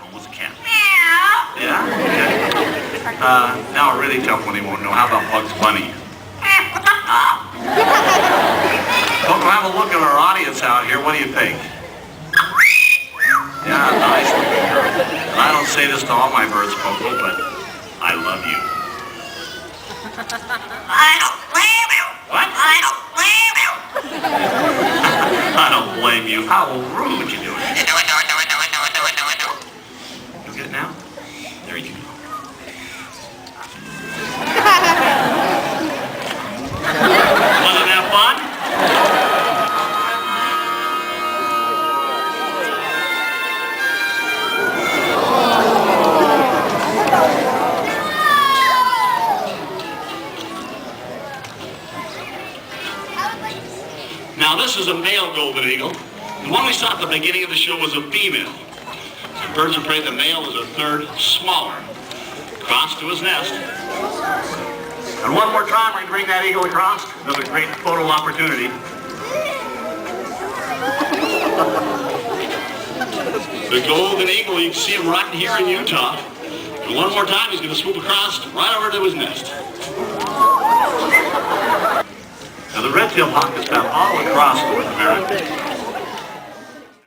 home with a cat. Meow. Yeah? Okay. Now a really tough one he won't know. How about Bugs Bunny? Hogle, have a look at our audience out here. What do you think? Yeah, nice looking bird. And I don't say this to all my birds, Hogle, but I love you. I don't blame you. What? I don't blame you. I don't blame you. How rude would you do it? Do it. You get it now? There you go. Wasn't that fun? Now this is a male golden eagle. The one we saw at the beginning of the show was a female. The birds of prey, the male was a third smaller. Crossed to his nest. And one more time, we're going to bring that eagle across. Another great photo opportunity. The golden eagle, you can see him right here in Utah. And one more time, he's going to swoop across right over to his nest. Now the red-tailed hawk is found all across North America.